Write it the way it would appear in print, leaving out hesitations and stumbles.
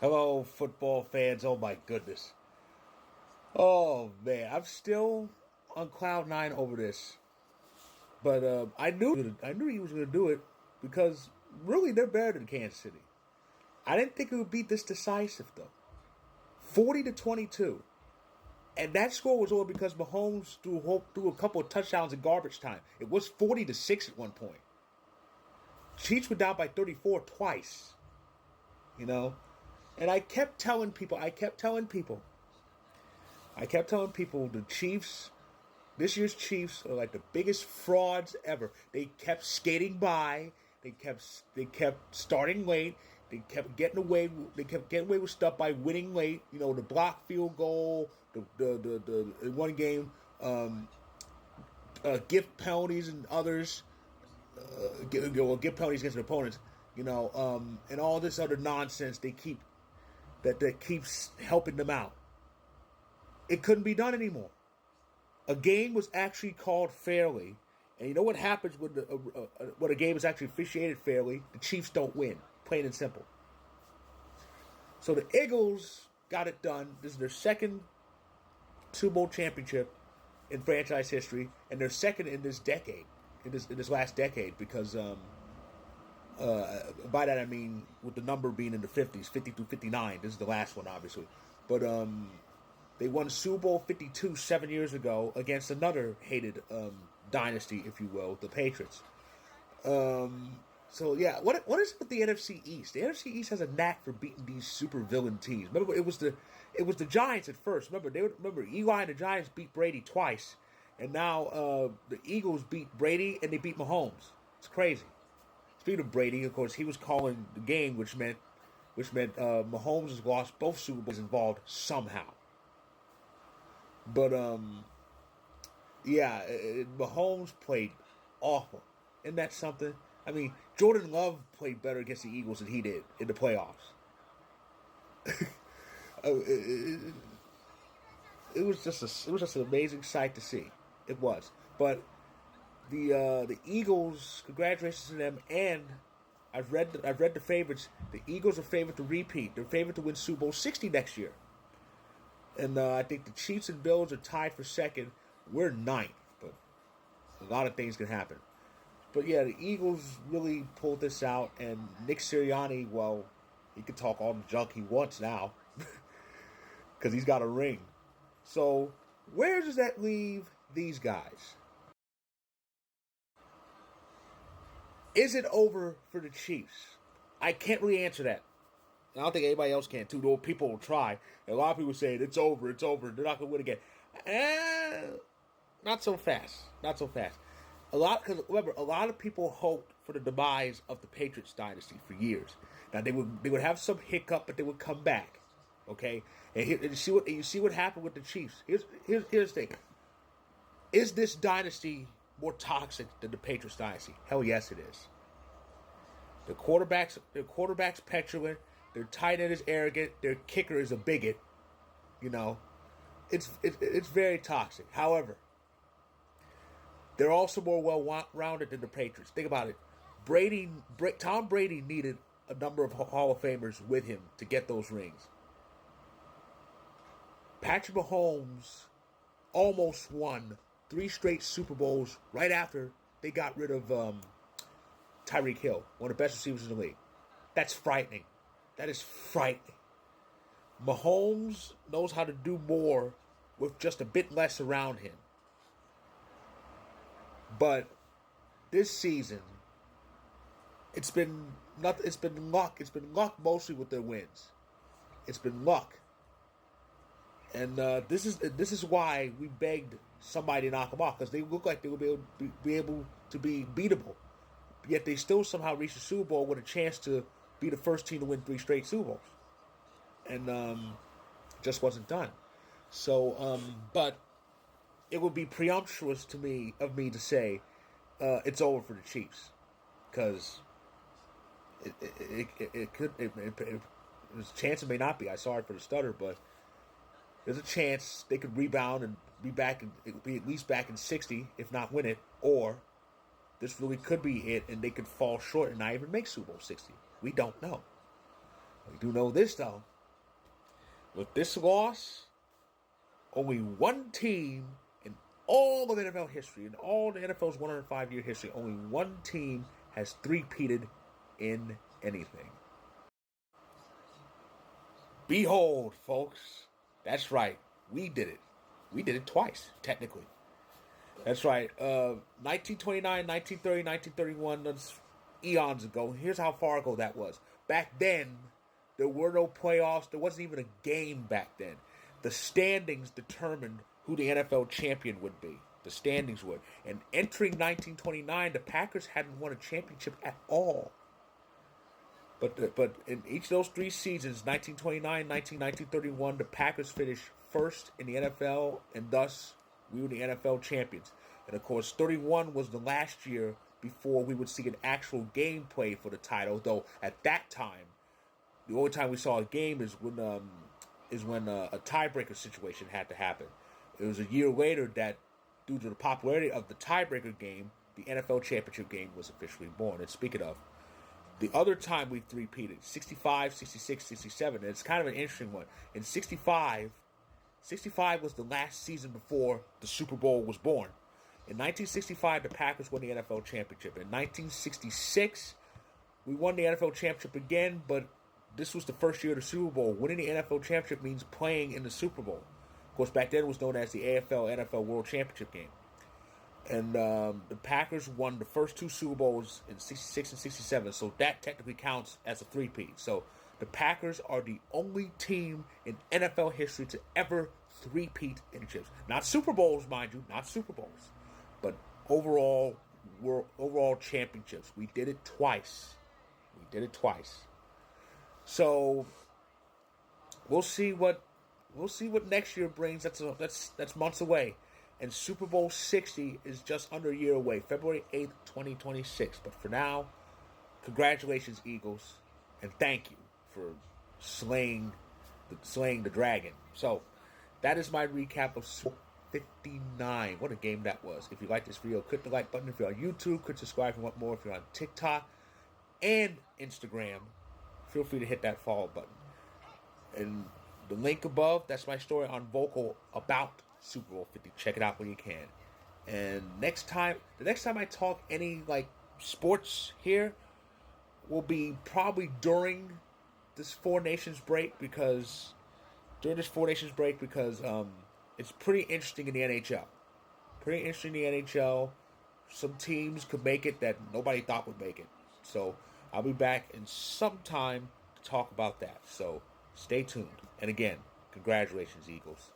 Hello, football fans. Oh my goodness. Oh man, I'm still on cloud nine over this. But I knew he was going to do it because really they're better than Kansas City. I didn't think it would be this decisive though. 40-22, and that score was all because Mahomes threw a couple of touchdowns in garbage time. It was 40-6 at one point. Chiefs were down by 34 twice. You know, and I kept telling people, the Chiefs, this year's Chiefs are like the biggest frauds ever. They kept skating by. They kept starting late. They kept getting away. They kept getting away with stuff by winning late. You know, the block field goal, the in one game, gift penalties and others, gift penalties against their opponents. You know, and all this other nonsense that keeps helping them out. It couldn't be done anymore. A game was actually called fairly, and you know what happens when a game is actually officiated fairly? The Chiefs don't win, plain and simple. So the Eagles got it done. This is their second Super Bowl championship in franchise history, and their second in this decade, in this last decade, because by that I mean with the number being in the 50s, 50 through 59. This is the last one, obviously, but they won Super Bowl 52 7 years ago against another hated dynasty, if you will, the Patriots. So yeah, what is it with the NFC East? The NFC East has a knack for beating these super villain teams. Remember, it was the Giants at first. Remember Eli and the Giants beat Brady twice, and now the Eagles beat Brady and they beat Mahomes. It's crazy. Speaking of Brady, of course, he was calling the game, which meant Mahomes has lost both Super Bowls involved somehow. But yeah, Mahomes played awful. Isn't that something? I mean, Jordan Love played better against the Eagles than he did in the playoffs. It was just an amazing sight to see. It was, but the Eagles, congratulations to them, and I've read the favorites. The Eagles are favored to repeat. They're favored to win Super Bowl 60 next year. And I think the Chiefs and Bills are tied for second. We're ninth, but a lot of things can happen. But yeah, the Eagles really pulled this out, and Nick Sirianni, well, he can talk all the junk he wants now because he's got a ring. So where does that leave these guys? Is it over for the Chiefs? I can't really answer that. I don't think anybody else can too. Though people will try. And a lot of people say it's over. They're not going to win again. Not so fast. Because remember, a lot of people hoped for the demise of the Patriots dynasty for years. Now they would have some hiccup, but they would come back. Okay, and you see what happened with the Chiefs. Here's the thing: is this dynasty more toxic than the Patriots dynasty? Hell yes, it is. The quarterback's petulant. Their tight end is arrogant. Their kicker is a bigot. You know, it's very toxic. However, they're also more well-rounded than the Patriots. Think about it. Tom Brady needed a number of Hall of Famers with him to get those rings. Patrick Mahomes almost won 3 straight Super Bowls right after they got rid of Tyreek Hill, one of the best receivers in the league. That's frightening. That is frightening. Mahomes knows how to do more with just a bit less around him. But this season, it's been luck. It's been luck mostly with their wins. It's been luck, and this is why we begged somebody to knock them off, because they look like they will be able to be beatable. Yet they still somehow reached the Super Bowl with a chance to be the first team to win 3 straight Super Bowls, and just wasn't done. So, but it would be presumptuous of me to say it's over for the Chiefs, because there's a chance it may not be. I saw it for the stutter, but there's a chance they could rebound and be at least back in 60, if not win it, or this really could be it, and they could fall short and not even make Super Bowl 60. We don't know. We do know this, though. With this loss, only one team in all of NFL history, in all the NFL's 105-year history, only one team has three-peated in anything. Behold, folks. That's right. We did it. We did it twice, technically. That's right. 1929, 1930, 1931, that's eons ago. Here's how far ago that was. Back then, there were no playoffs. There wasn't even a game back then. The standings determined who the NFL champion would be. The standings would. And entering 1929, the Packers hadn't won a championship at all. But in each of those three seasons, 1929, 1931, the Packers finished first in the NFL, and thus we were the NFL champions. And of course, 31 was the last year before we would see an actual game played for the title. Though at that time, the only time we saw a game is when a tiebreaker situation had to happen. It was a year later that, due to the popularity of the tiebreaker game, the NFL championship game was officially born. And speaking of, the other time we three-peated, 65, 66, 67, and it's kind of an interesting one. In 65 was the last season before the Super Bowl was born. In 1965, the Packers won the NFL championship. In 1966, we won the NFL championship again, but this was the first year of the Super Bowl. Winning the NFL championship means playing in the Super Bowl. Of course, back then it was known as the AFL-NFL World Championship game. And the Packers won the first two Super Bowls in 66 and 67, so that technically counts as a three-peat. So the Packers are the only team in NFL history to ever three-peat in chips. Not Super Bowls, mind you, not Super Bowls, but overall championships. We did it twice. So we'll see what next year brings. That's months away. And Super Bowl 60 is just under a year away, February 8th, 2026. But for now, congratulations, Eagles, and thank you for slaying the dragon. So that is my recap of Super 59. What a game that was. If you like this video, click the like button. If you're on YouTube, click subscribe if you want more. If you're on TikTok and Instagram, feel free to hit that follow button. And the link above, that's my story on Vocal about Super Bowl 50. Check it out when you can. And the next time I talk any sports here will be probably during this Four Nations break because it's pretty interesting in the NHL. Some teams could make it that nobody thought would make it. So I'll be back in some time to talk about that. So stay tuned. And again, congratulations, Eagles.